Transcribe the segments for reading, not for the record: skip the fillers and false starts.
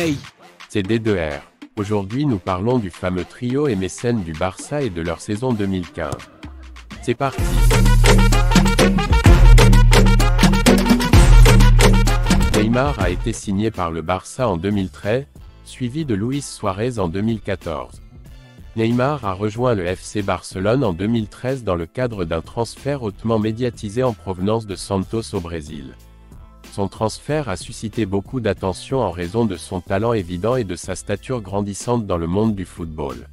Hey, c'est D2R. Aujourd'hui nous parlons du fameux trio et mécène du Barça et de leur saison 2015. C'est parti. Neymar a été signé par le Barça en 2013, suivi de Luis Suarez en 2014. Neymar a rejoint le FC Barcelone en 2013 dans le cadre d'un transfert hautement médiatisé en provenance de Santos au Brésil. Son transfert a suscité beaucoup d'attention en raison de son talent évident et de sa stature grandissante dans le monde du football.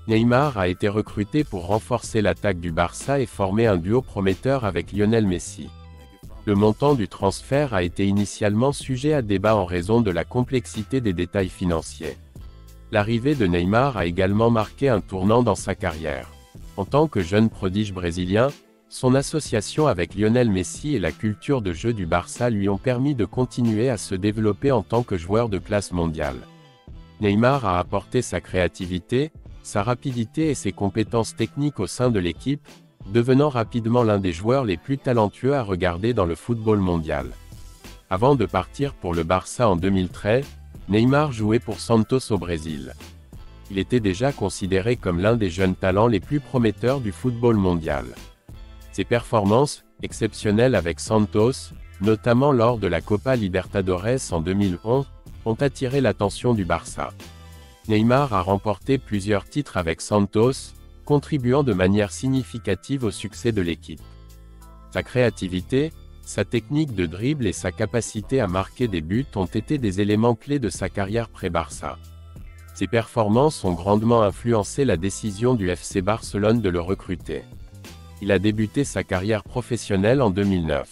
Neymar a été recruté pour renforcer l'attaque du Barça et former un duo prometteur avec Lionel Messi. Le montant du transfert a été initialement sujet à débat en raison de la complexité des détails financiers. L'arrivée de Neymar a également marqué un tournant dans sa carrière. En tant que jeune prodige brésilien, son association avec Lionel Messi et la culture de jeu du Barça lui ont permis de continuer à se développer en tant que joueur de classe mondiale. Neymar a apporté sa créativité, sa rapidité et ses compétences techniques au sein de l'équipe, devenant rapidement l'un des joueurs les plus talentueux à regarder dans le football mondial. Avant de partir pour le Barça en 2013, Neymar jouait pour Santos au Brésil. Il était déjà considéré comme l'un des jeunes talents les plus prometteurs du football mondial. Ses performances, exceptionnelles avec Santos, notamment lors de la Copa Libertadores en 2011, ont attiré l'attention du Barça. Neymar a remporté plusieurs titres avec Santos, contribuant de manière significative au succès de l'équipe. Sa créativité, sa technique de dribble et sa capacité à marquer des buts ont été des éléments clés de sa carrière pré-Barça. Ses performances ont grandement influencé la décision du FC Barcelone de le recruter. Il a débuté sa carrière professionnelle en 2009.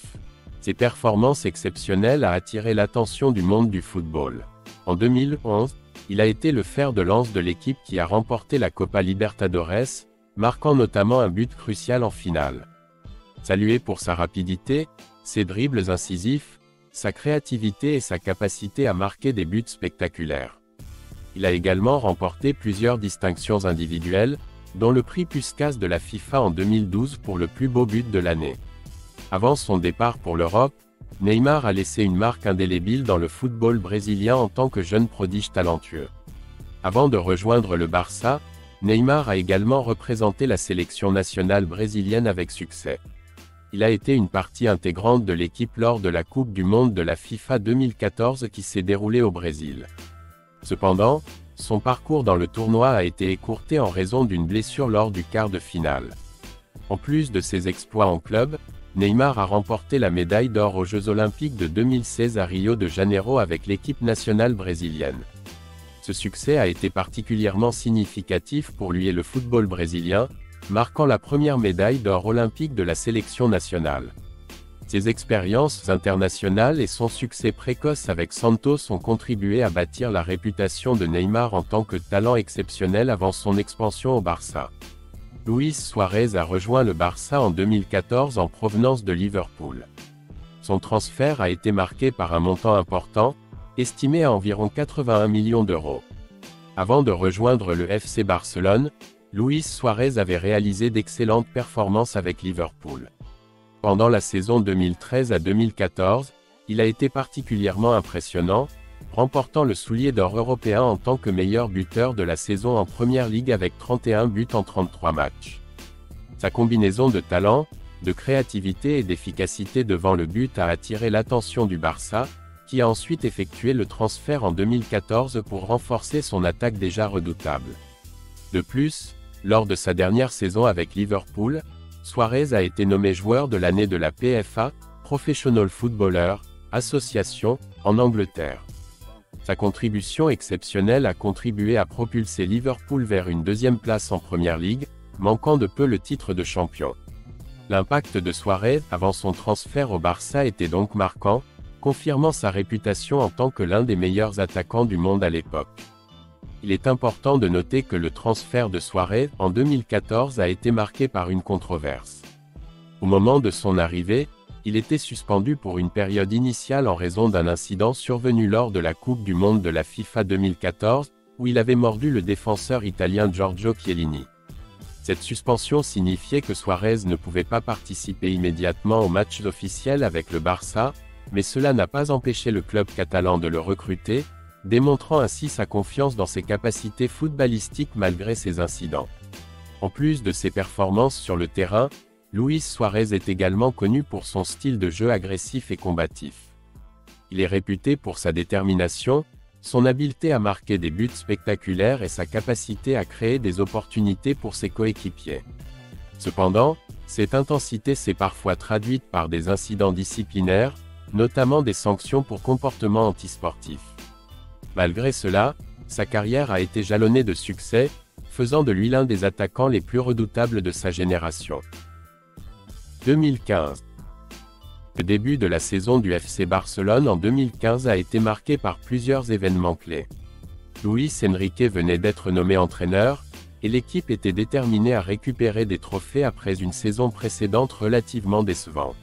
Ses performances exceptionnelles ont attiré l'attention du monde du football. En 2011, il a été le fer de lance de l'équipe qui a remporté la Copa Libertadores, marquant notamment un but crucial en finale. Salué pour sa rapidité, ses dribbles incisifs, sa créativité et sa capacité à marquer des buts spectaculaires. Il a également remporté plusieurs distinctions individuelles, dont le prix Puskás de la FIFA en 2012 pour le plus beau but de l'année. Avant son départ pour l'Europe, Neymar a laissé une marque indélébile dans le football brésilien en tant que jeune prodige talentueux. Avant de rejoindre le Barça, Neymar a également représenté la sélection nationale brésilienne avec succès. Il a été une partie intégrante de l'équipe lors de la Coupe du Monde de la FIFA 2014 qui s'est déroulée au Brésil. Cependant, son parcours dans le tournoi a été écourté en raison d'une blessure lors du quart de finale. En plus de ses exploits en club, Neymar a remporté la médaille d'or aux Jeux Olympiques de 2016 à Rio de Janeiro avec l'équipe nationale brésilienne. Ce succès a été particulièrement significatif pour lui et le football brésilien, marquant la première médaille d'or olympique de la sélection nationale. Ses expériences internationales et son succès précoce avec Santos ont contribué à bâtir la réputation de Neymar en tant que talent exceptionnel avant son expansion au Barça. Luis Suarez a rejoint le Barça en 2014 en provenance de Liverpool. Son transfert a été marqué par un montant important, estimé à environ 81 millions d'euros. Avant de rejoindre le FC Barcelone, Luis Suarez avait réalisé d'excellentes performances avec Liverpool. Pendant la saison 2013 à 2014, il a été particulièrement impressionnant, remportant le soulier d'or européen en tant que meilleur buteur de la saison en Première Ligue avec 31 buts en 33 matchs. Sa combinaison de talent, de créativité et d'efficacité devant le but a attiré l'attention du Barça, qui a ensuite effectué le transfert en 2014 pour renforcer son attaque déjà redoutable. De plus, lors de sa dernière saison avec Liverpool, Suarez a été nommé joueur de l'année de la PFA, Professional Footballer Association, en Angleterre. Sa contribution exceptionnelle a contribué à propulser Liverpool vers une deuxième place en Première Ligue, manquant de peu le titre de champion. L'impact de Suarez avant son transfert au Barça était donc marquant, confirmant sa réputation en tant que l'un des meilleurs attaquants du monde à l'époque. Il est important de noter que le transfert de Suarez en 2014 a été marqué par une controverse. Au moment de son arrivée, il était suspendu pour une période initiale en raison d'un incident survenu lors de la Coupe du Monde de la FIFA 2014, où il avait mordu le défenseur italien Giorgio Chiellini. Cette suspension signifiait que Suarez ne pouvait pas participer immédiatement aux matchs officiels avec le Barça, mais cela n'a pas empêché le club catalan de le recruter, démontrant ainsi sa confiance dans ses capacités footballistiques malgré ses incidents. En plus de ses performances sur le terrain, Luis Suarez est également connu pour son style de jeu agressif et combatif. Il est réputé pour sa détermination, son habileté à marquer des buts spectaculaires et sa capacité à créer des opportunités pour ses coéquipiers. Cependant, cette intensité s'est parfois traduite par des incidents disciplinaires, notamment des sanctions pour comportements antisportifs. Malgré cela, sa carrière a été jalonnée de succès, faisant de lui l'un des attaquants les plus redoutables de sa génération. 2015. Le début de la saison du FC Barcelone en 2015 a été marqué par plusieurs événements clés. Luis Enrique venait d'être nommé entraîneur, et l'équipe était déterminée à récupérer des trophées après une saison précédente relativement décevante.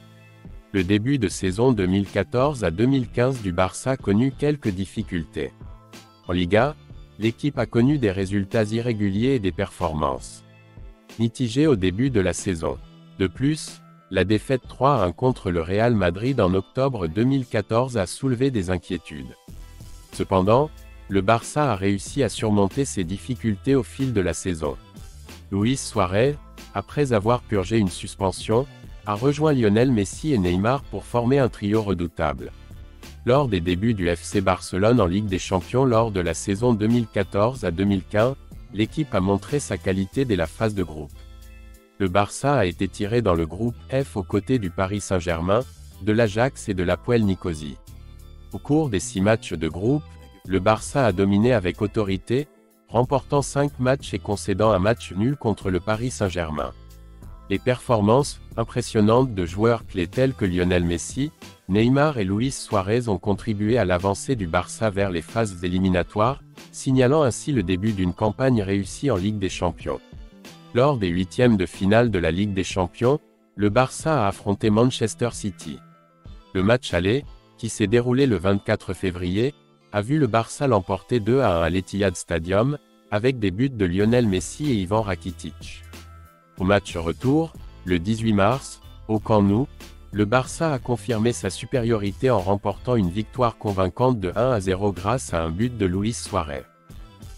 Le début de saison 2014 à 2015 du Barça connut quelques difficultés. En Liga, l'équipe a connu des résultats irréguliers et des performances mitigées au début de la saison. De plus, la défaite 3-1 contre le Real Madrid en octobre 2014 a soulevé des inquiétudes. Cependant, le Barça a réussi à surmonter ces difficultés au fil de la saison. Luis Suarez, après avoir purgé une suspension, a rejoint Lionel Messi et Neymar pour former un trio redoutable. Lors des débuts du FC Barcelone en Ligue des Champions lors de la saison 2014 à 2015, l'équipe a montré sa qualité dès la phase de groupe. Le Barça a été tiré dans le groupe F aux côtés du Paris Saint-Germain, de l'Ajax et de l'Hapoel Nicosie. Au cours des 6 matchs de groupe, le Barça a dominé avec autorité, remportant 5 matchs et concédant un match nul contre le Paris Saint-Germain. Les performances impressionnantes de joueurs clés tels que Lionel Messi, Neymar et Luis Suarez ont contribué à l'avancée du Barça vers les phases éliminatoires, signalant ainsi le début d'une campagne réussie en Ligue des Champions. Lors des 8e de finale de la Ligue des Champions, le Barça a affronté Manchester City. Le match aller, qui s'est déroulé le 24 février, a vu le Barça l'emporter 2-1 à l'Etihad Stadium, avec des buts de Lionel Messi et Ivan Rakitic. Au match retour, le 18 mars, au Camp Nou, le Barça a confirmé sa supériorité en remportant une victoire convaincante de 1-0 grâce à un but de Luis Suarez.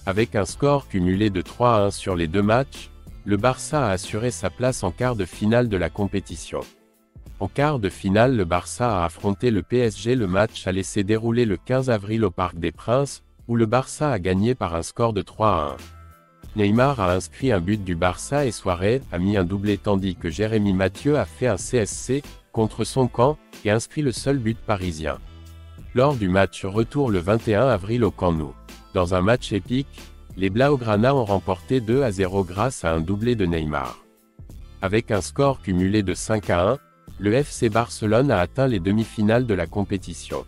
Avec un score cumulé de 3-1 sur les 2 matchs, le Barça a assuré sa place en quart de finale de la compétition. En quart de finale, le Barça a affronté le PSG. Le match a laissé dérouler le 15 avril au Parc des Princes, où le Barça a gagné par un score de 3-1. Neymar a inscrit un but du Barça et Suarez a mis un doublé tandis que Jérémy Mathieu a fait un CSC, contre son camp, et inscrit le seul but parisien. Lors du match retour le 21 avril au Camp Nou. Dans un match épique, les Blaugrana ont remporté 2-0 grâce à un doublé de Neymar. Avec un score cumulé de 5-1, le FC Barcelone a atteint les demi-finales de la compétition.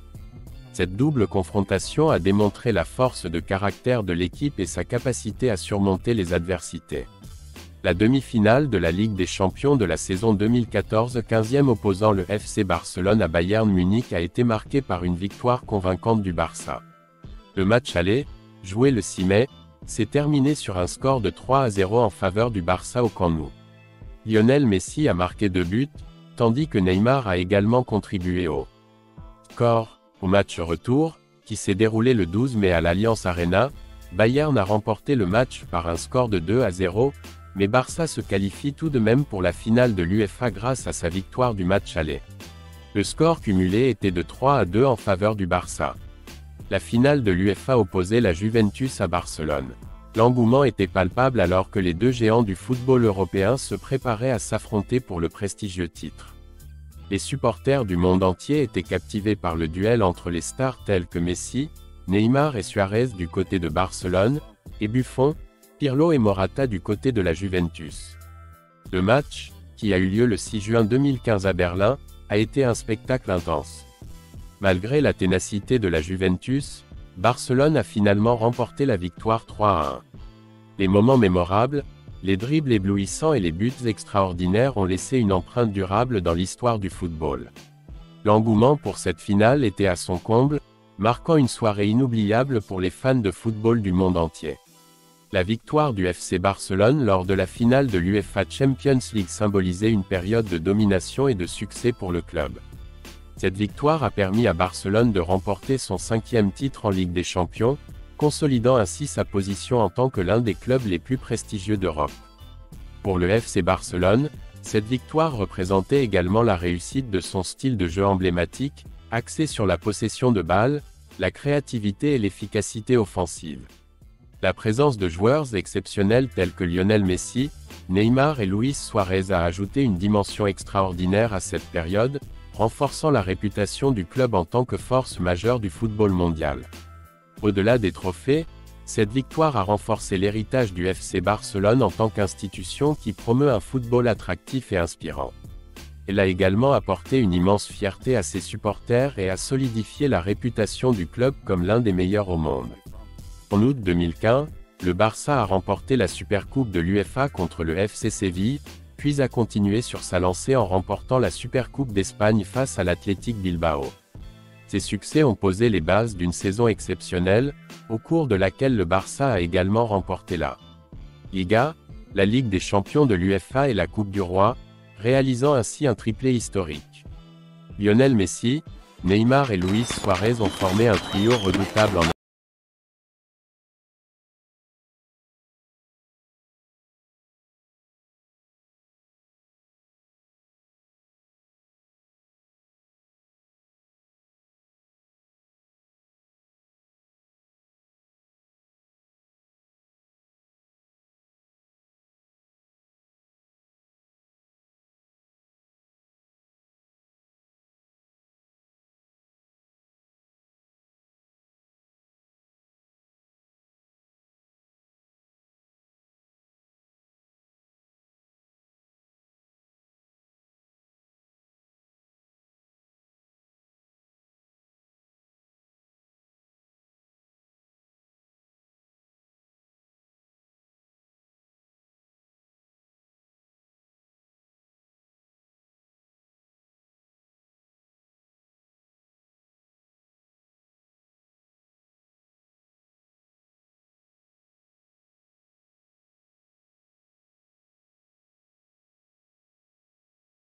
Cette double confrontation a démontré la force de caractère de l'équipe et sa capacité à surmonter les adversités. La demi-finale de la Ligue des Champions de la saison 2014, 15e opposant le FC Barcelone à Bayern Munich, a été marquée par une victoire convaincante du Barça. Le match aller, joué le 6 mai, s'est terminé sur un score de 3-0 en faveur du Barça au Camp Nou. Lionel Messi a marqué 2 buts, tandis que Neymar a également contribué au score. Au match retour, qui s'est déroulé le 12 mai à l'Allianz Arena, Bayern a remporté le match par un score de 2-0, mais Barça se qualifie tout de même pour la finale de l'UEFA grâce à sa victoire du match aller. Le score cumulé était de 3-2 en faveur du Barça. La finale de l'UEFA opposait la Juventus à Barcelone. L'engouement était palpable alors que les deux géants du football européen se préparaient à s'affronter pour le prestigieux titre. Les supporters du monde entier étaient captivés par le duel entre les stars telles que Messi, Neymar et Suarez du côté de Barcelone, et Buffon, Pirlo et Morata du côté de la Juventus. Le match, qui a eu lieu le 6 juin 2015 à Berlin, a été un spectacle intense. Malgré la ténacité de la Juventus, Barcelone a finalement remporté la victoire 3-1. Les moments mémorables, les dribbles éblouissants et les buts extraordinaires ont laissé une empreinte durable dans l'histoire du football. L'engouement pour cette finale était à son comble, marquant une soirée inoubliable pour les fans de football du monde entier. La victoire du FC Barcelone lors de la finale de l'UEFA Champions League symbolisait une période de domination et de succès pour le club. Cette victoire a permis à Barcelone de remporter son 5e titre en Ligue des Champions, consolidant ainsi sa position en tant que l'un des clubs les plus prestigieux d'Europe. Pour le FC Barcelone, cette victoire représentait également la réussite de son style de jeu emblématique, axé sur la possession de balles, la créativité et l'efficacité offensive. La présence de joueurs exceptionnels tels que Lionel Messi, Neymar et Luis Suarez a ajouté une dimension extraordinaire à cette période, renforçant la réputation du club en tant que force majeure du football mondial. Au-delà des trophées, cette victoire a renforcé l'héritage du FC Barcelone en tant qu'institution qui promeut un football attractif et inspirant. Elle a également apporté une immense fierté à ses supporters et a solidifié la réputation du club comme l'un des meilleurs au monde. En août 2015, le Barça a remporté la Supercoupe de l'UEFA contre le FC Séville, puis a continué sur sa lancée en remportant la Supercoupe d'Espagne face à l'Athletic Bilbao. Ces succès ont posé les bases d'une saison exceptionnelle, au cours de laquelle le Barça a également remporté la Liga, la Ligue des Champions de l'UEFA et la Coupe du Roi, réalisant ainsi un triplé historique. Lionel Messi, Neymar et Luis Suarez ont formé un trio redoutable en